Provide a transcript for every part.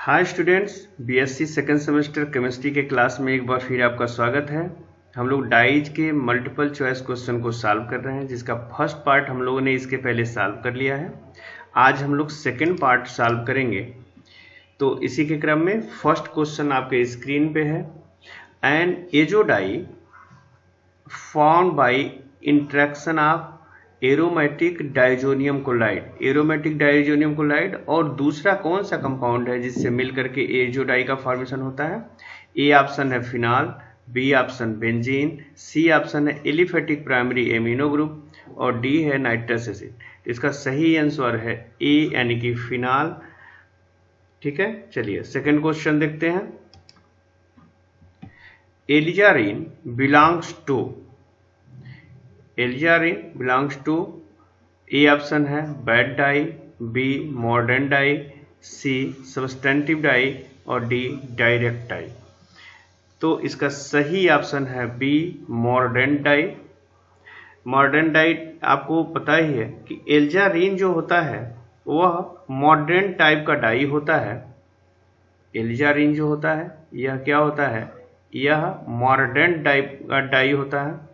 Hi students, BSc second semester chemistry के class में एक बार फिर आपका स्वागत है। हम लोग डाइज के मल्टीपल चॉइस क्वेश्चन को सॉल्व कर रहे हैं, जिसका फर्स्ट पार्ट हम लोगों ने इसके पहले सॉल्व कर लिया है। आज हम लोग सेकेंड पार्ट सॉल्व करेंगे। तो इसी के क्रम में फर्स्ट क्वेश्चन आपके स्क्रीन पे है। An azo dye found by interaction of aromatic diazonium chloride और दूसरा कौन सा कंपाउंड है जिससे मिलकर के एजोडाई का फॉर्मेशन होता है? ए ऑप्शन है phenol, B option benzene, C option है एलिफेटिक प्राइमरी एमिनो ग्रुप और डी है नाइट्रस एसिड। इसका सही आंसर है ए यानी कि फिनॉल। ठीक है, चलिए सेकंड क्वेश्चन देखते हैं। Alizarin belongs to a option है vat dye, B modern dye, C substantive dye और डी डायरेक्ट डाई। तो इसका सही ऑप्शन है B modern dye. Modern dye आपको पता ही है कि एल्जारिन जो होता है वह मॉडर्न टाइप का डाई होता है। एल्जारिन जो होता है यह क्या होता है? यह मॉडर्न टाइप का डाई होता है।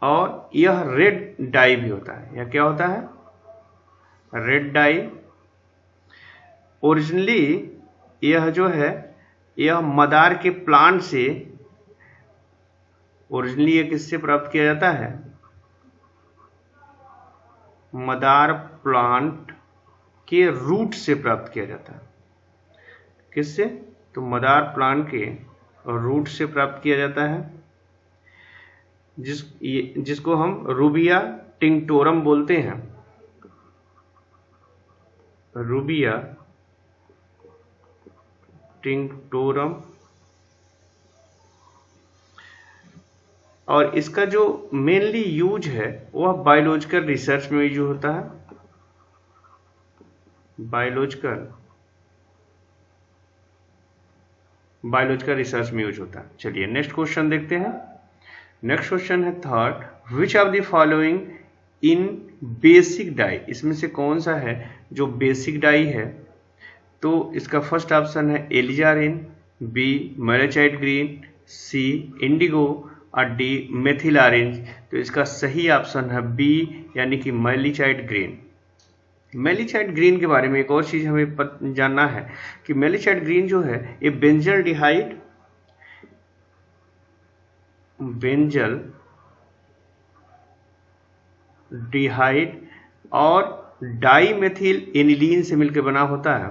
और यह रेड डाई भी होता है। यह क्या होता है? Red dye. ओरिजिनली यह जो है यह मदार के प्लांट से, ओरिजिनली यह किससे प्राप्त किया जाता है? मदार प्लांट के रूट से प्राप्त किया जाता है। किससे? तो मदार प्लांट के रूट से प्राप्त किया जाता है, जिसको हम रूबिया टिंक्टोरम बोलते हैं। रूबिया टिंक्टोरम। और इसका जो मेनली यूज है वह बायोलॉजिकल रिसर्च में यूज होता है। बायोलॉजिकल रिसर्च में यूज होता है। चलिए नेक्स्ट क्वेश्चन देखते हैं। नेक्स्ट क्वेश्चन है third, which of the following in basic dye, इसमें से कौन सा है जो बेसिक डाई है? तो इसका फर्स्ट ऑप्शन है एलिजारिन, बी मैलेचाइट ग्रीन, सी इंडिगो और डी मेथिल ऑरेंज। तो इसका सही ऑप्शन है बी यानी कि मैलिचाइट ग्रीन। मैलिचाइट ग्रीन के बारे में एक और चीज हमें जानना है कि मैलिचाइट ग्रीन जो है ये बेंजल डिहाइड और डाइमेथिल एनिलीन से मिलकर बना होता है।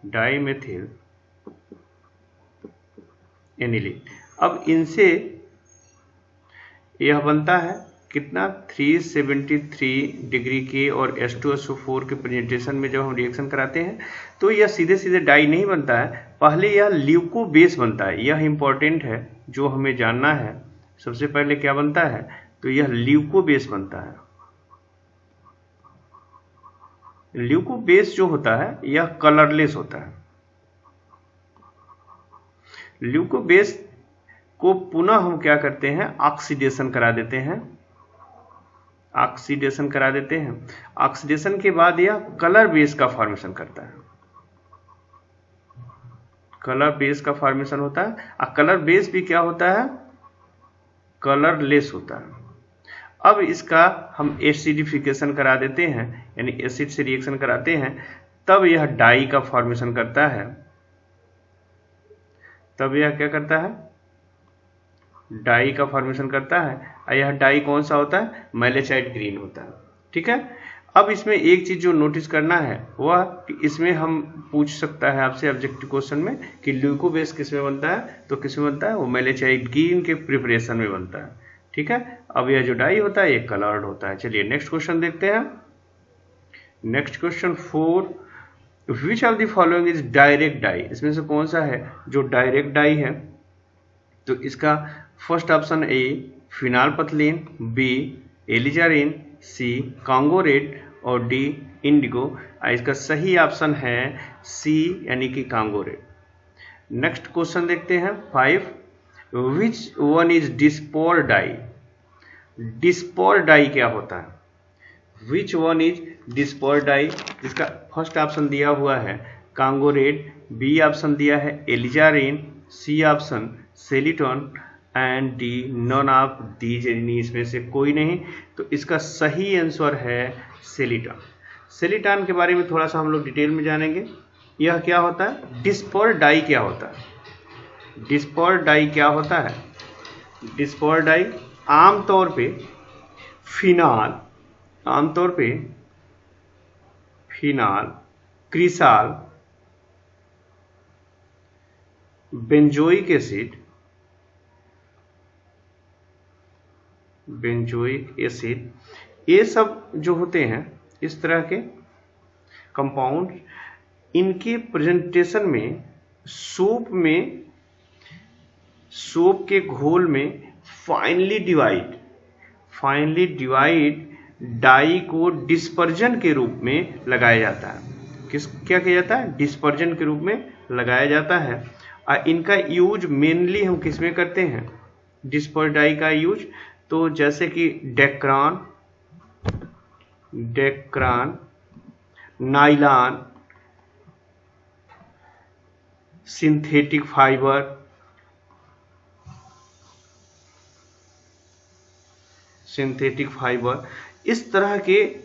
Dimethyl aniline. अब इनसे यह बनता है कितना? 373 डिग्री के और H2SO4 के प्रेजेंटेशन में जब हम रिएक्शन कराते हैं तो यह सीधे सीधे डाई नहीं बनता है, पहले यह ल्यूको बेस बनता है। यह इंपॉर्टेंट है, जो हमें जानना है। सबसे पहले क्या बनता है? तो यह ल्यूको बेस बनता है। ल्यूको बेस जो होता है यह कलरलेस होता है। ल्यूको बेस को पुनः हम क्या करते हैं? ऑक्सीडेशन करा देते हैं। ऑक्सीडेशन के बाद यह कलर बेस का फॉर्मेशन करता है। कलर बेस का फॉर्मेशन होता है। और कलर बेस भी क्या होता है? कलरलेस होता है। अब इसका हम एसिडिफिकेशन करा देते हैं, यानी एसिड से रिएक्शन कराते हैं, तब यह डाई का फॉर्मेशन करता है। तब यह क्या करता है? डाई का फॉर्मेशन करता है। और यह डाई कौन सा होता है? मैलेचाइट ग्रीन होता है। ठीक है। अब इसमें एक चीज जो नोटिस करना है वह कि इसमें हम पूछ सकता है आपसे ऑब्जेक्टिव क्वेश्चन में कि ल्यूको बेस किस में बनता है? तो किस में बनता है? वो मैलेचाइट ग्रीन के प्रिपरेशन में बनता है। ठीक है। अब यह जो डाई होता है ये कलर्ड होता है। चलिए नेक्स्ट क्वेश्चन देखते हैं। Next question 4, which of the following is direct dye, इसमें से कौन सा है जो डायरेक्ट डाई है? तो इसका first option A phenolphthalein, B alizarin, C congo red और डी इंडिगो। इसका सही ऑप्शन है सी यानी कि कांगो रेड। नेक्स्ट क्वेश्चन देखते हैं 5, which one is disperse dye. Disperse dye क्या होता है? Which one is dispersed dye, इसका फर्स्ट ऑप्शन दिया हुआ है कांगोरेड, बी ऑप्शन दिया है alizarin, C option celliton and D none of these, इसमें से कोई नहीं। तो इसका सही आंसर है सेलिटॉन। सेलिटॉन के बारे में थोड़ा सा हम लोग डिटेल में जानेंगे। यह क्या होता है, डिस्पर्ड डाई क्या होता है, डिस्पर्ड डाई क्या होता है। डिस्पर्ड डाई आमतौर पे फिनाल, आमतौर पे phenol, cresol, benzoic acid, benzoic acid, ये सब जो होते हैं इस तरह के कंपाउंड, इनके प्रेजेंटेशन में सोप के घोल में फाइनली डिवाइड डाई को डिस्पर्जन के रूप में लगाया जाता है। क्या किया जाता है, डिस्पर्जन के रूप में लगाया जाता है। और इनका यूज मेनली हम किस में करते हैं, डिस्पर्ज डाई का यूज, तो जैसे कि डेक्रान, नाइलॉन, सिंथेटिक फाइबर, इस तरह के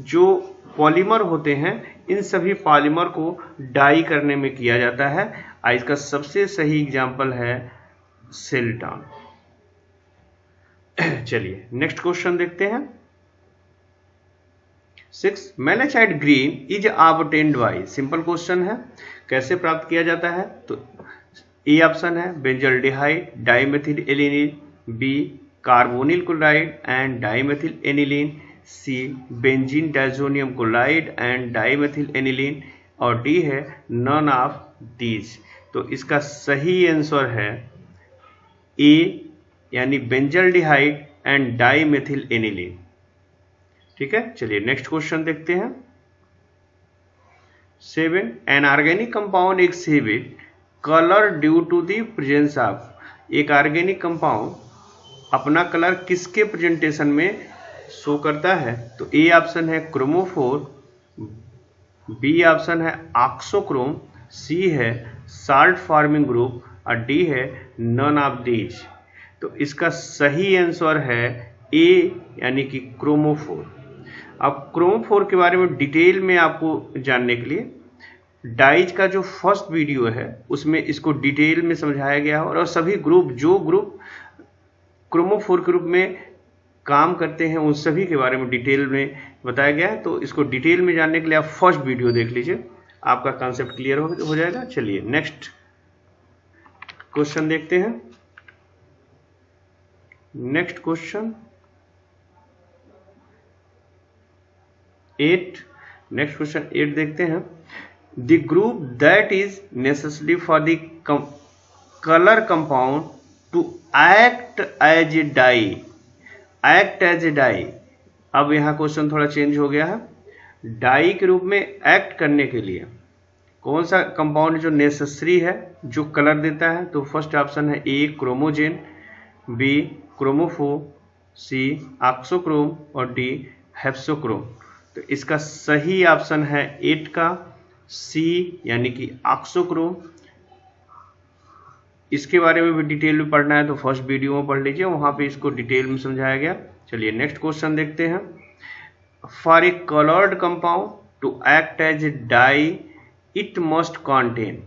जो पॉलीमर होते हैं, इन सभी पॉलीमर को डाई करने में किया जाता है। और इसका सबसे सही एग्जांपल है सेलिटॉन। चलिए नेक्स्ट क्वेश्चन देखते हैं। 6 malachite green is obtained by, simple question है, कैसे प्राप्त किया जाता है। तो ए ऑप्शन है benzaldehyde, dimethyl aniline, B carbonyl chloride and dimethyl aniline, C benzene diazonium chloride and dimethyl aniline, और डी है नन ऑफ दीज। तो इसका सही आंसर है ए, यानी बेंजल्डिहाइड एंड डाइमेथिल एनिलीन। ठीक है, चलिए नेक्स्ट क्वेश्चन देखते हैं। 7 an organic compound exhibit colour due to the presence of, एक ऑर्गेनिक कंपाउंड अपना कलर किसके प्रेजेंटेशन में शो करता है। तो ए ऑप्शन है क्रोमोफोर, बी ऑप्शन है ऑक्सोक्रोम, सी है साल्ट फॉर्मिंग ग्रुप, और डी है नन ऑफ दीज। तो इसका सही आंसर है ए, यानी कि क्रोमोफोर। अब क्रोमोफोर के बारे में डिटेल में आपको जानने के लिए डाइज का जो फर्स्ट वीडियो है उसमें इसको डिटेल में समझाया गया है, और सभी ग्रुप, जो ग्रुप क्रोमोफोर के रूप में काम करते हैं, उन सभी के बारे में डिटेल में बताया गया है। तो इसको डिटेल में जानने के लिए आप फर्स्ट वीडियो देख लीजिए, आपका कॉन्सेप्ट क्लियर हो जाएगा। चलिए नेक्स्ट क्वेश्चन देखते हैं। नेक्स्ट क्वेश्चन 8, नेक्स्ट क्वेश्चन 8 देखते हैं। The group that is necessary for the colour compound to act as a dye, act as a dye. अब यहाँ क्वेश्चन थोड़ा चेंज हो गया है। डाई के रूप में एक्ट करने के लिए कौन सा कंपाउंड जो नेसेसरी है, जो कलर देता है। तो फर्स्ट ऑप्शन है ए क्रोमोजेन, बी क्रोमोफोर, सी ऑक्सोक्रोम, और डी हेप्सोक्रोम। तो इसका सही ऑप्शन है 8 का सी, यानी कि ऑक्सोक्रोम। इसके बारे में भी डिटेल में पढ़ना है तो फर्स्ट वीडियो में पढ़ लीजिए, वहां पे इसको डिटेल में समझाया गया। चलिए नेक्स्ट क्वेश्चन देखते हैं। For a coloured compound to act as a dye it must contain,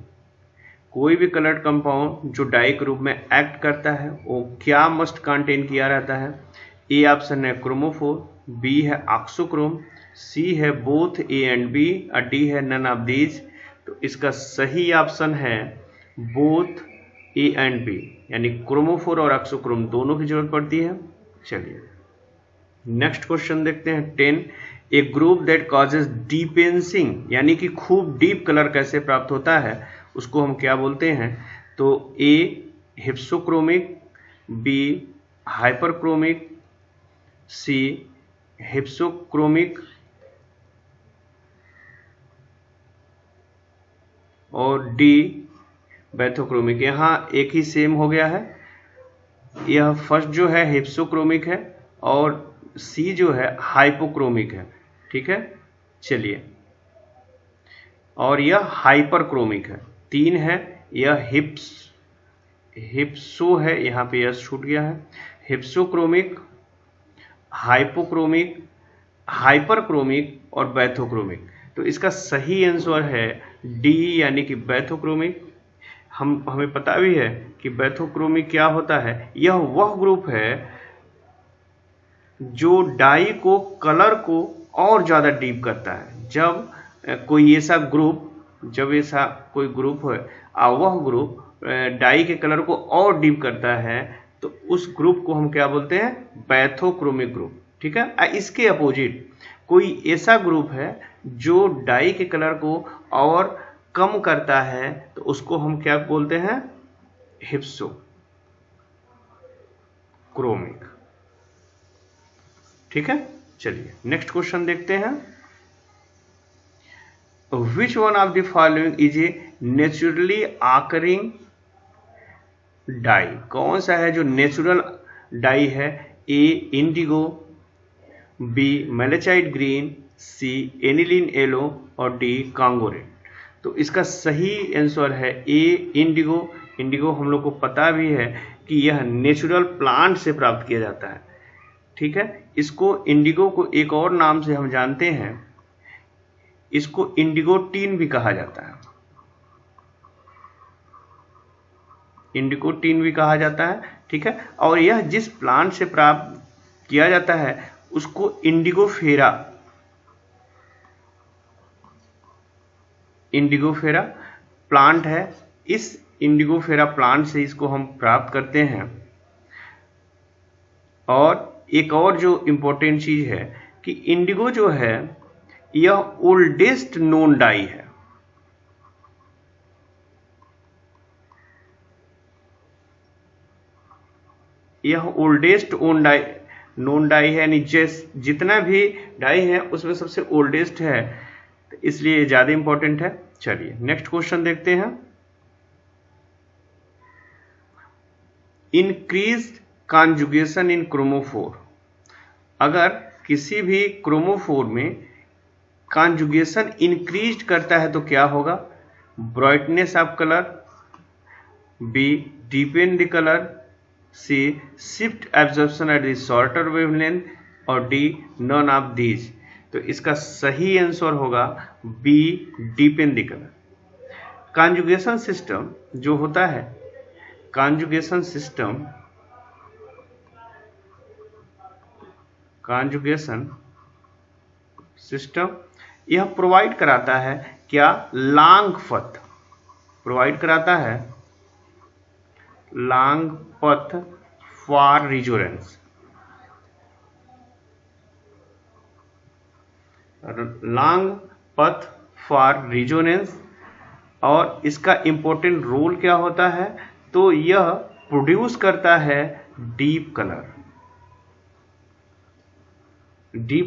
कोई भी कलर्ड कंपाउंड जो डाई के रूप में एक्ट करता है वो क्या मस्ट कंटेन किया रहता है। ए ऑप्शन है क्रोमोफोर, बी है ऑक्सोक्रोम, सी है बोथ ए एंड बी, और डी है नन ऑफ दीज। तो इसका सही ऑप्शन है बोथ ए एंड बी, यानी क्रोमोफोर और ऑक्सोक्रोम दोनों की जरूरत पड़ती है। चलिए नेक्स्ट क्वेश्चन देखते हैं। 10 ए ग्रुप दैट कॉजेज डीपेंसिंग, यानी कि खूब डीप कलर कैसे प्राप्त होता है उसको हम क्या बोलते हैं। तो ए हिप्सोक्रोमिक, बी हाइपरक्रोमिक, सी हिप्सोक्रोमिक, और डी बैथोक्रोमिक। यहाँ एक ही सेम हो गया है। यह फर्स्ट जो है हिप्सोक्रोमिक है और सी जो है हाइपोक्रोमिक है। ठीक है, चलिए। और यह हाइपरक्रोमिक है। 3 है, यह हिप्सो है, यहाँ पे यस छूट गया है, हिप्सोक्रोमिक, हाइपोक्रोमिक, हाइपरक्रोमिक और बैथोक्रोमिक। तो इसका सही आंसर है डी, यानी कि बैथोक्रोमिक। हमें पता भी है कि बैथोक्रोमिक क्या होता है। यह वह ग्रुप है जो डाई को, कलर को और ज़्यादा डीप करता है। जब कोई ऐसा कोई ग्रुप है वह ग्रुप डाई के कलर को और डीप करता है, तो उस ग्रुप को हम क्या बोलते हैं, बैथोक्रोमिक ग्रुप। ठीक है। इसके अपोजिट कोई ऐसा ग्रुप है जो डाई के कलर को और कम करता है, तो उसको हम क्या बोलते हैं, हिप्सोक्रोमिक। ठीक है, चलिए नेक्स्ट क्वेश्चन देखते हैं। Which one of the following is a naturally occurring dye? कौन सा है जो नेचुरल डाई है? ए इंडिगो, बी मैलेचाइट ग्रीन, सी एनिलीन येलो और डी कांगो रेड। तो इसका सही आंसर है ए इंडिगो। इंडिगो हम लोग को पता भी है कि यह नेचुरल प्लांट से प्राप्त किया जाता है। ठीक है, इसको इंडिगो को एक और नाम से हम जानते हैं, इसको इंडिगोटीन भी कहा जाता है। इंडिगोटीन भी कहा जाता है। ठीक है, और यह जिस प्लांट से प्राप्त किया जाता है उसको इंडिगोफेरा प्लांट है। इस इंडिगोफेरा प्लांट से इसको हम प्राप्त करते हैं। और एक और जो इंपॉर्टेंट चीज है कि इंडिगो जो है यह ओल्डेस्ट नोन डाई है। यह ओल्डेस्ट नोन डाई है, यानी जितना भी डाई है उसमें सबसे ओल्डेस्ट है, तो इसलिए ज्यादा इंपॉर्टेंट है। चलिए नेक्स्ट क्वेश्चन देखते हैं। इंक्रीज्ड कॉन्जुगेशन इन क्रोमोफोर। अगर किसी भी क्रोमोफोर में कॉन्जुगेशन इंक्रीज करता है तो क्या होगा? Brightness of colour, B deepen the colour, C shift absorption at the shorter wavelength और डी नन ऑफ दीज। तो इसका सही आंसर होगा B deepen the colour. Conjugation system जो होता है, कॉन्जुगेशन सिस्टम यह प्रोवाइड कराता है क्या? लॉन्ग पथ प्रोवाइड कराता है, लॉन्ग पथ फॉर रिजोनेंस। लॉन्ग पथ फॉर रिजोनेंस। और इसका इंपॉर्टेंट रोल क्या होता है? तो यह प्रोड्यूस करता है डीप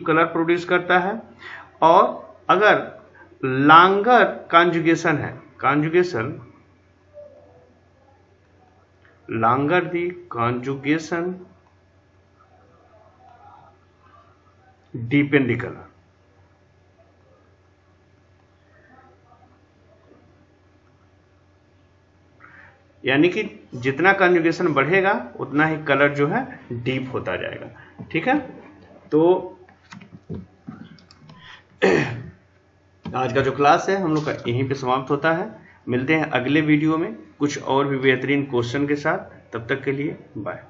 कलर प्रोड्यूस करता है। और अगर लॉन्गर कॉन्जुगेशन है, longer the conjugation deepen the colour. यानी कि जितना कॉन्जुगेशन बढ़ेगा उतना ही कलर जो है डीप होता जाएगा। ठीक है, तो आज का जो क्लास है हम लोग का यहीं पे समाप्त होता है। मिलते हैं अगले वीडियो में कुछ और भी बेहतरीन क्वेश्चन के साथ। तब तक के लिए बाय।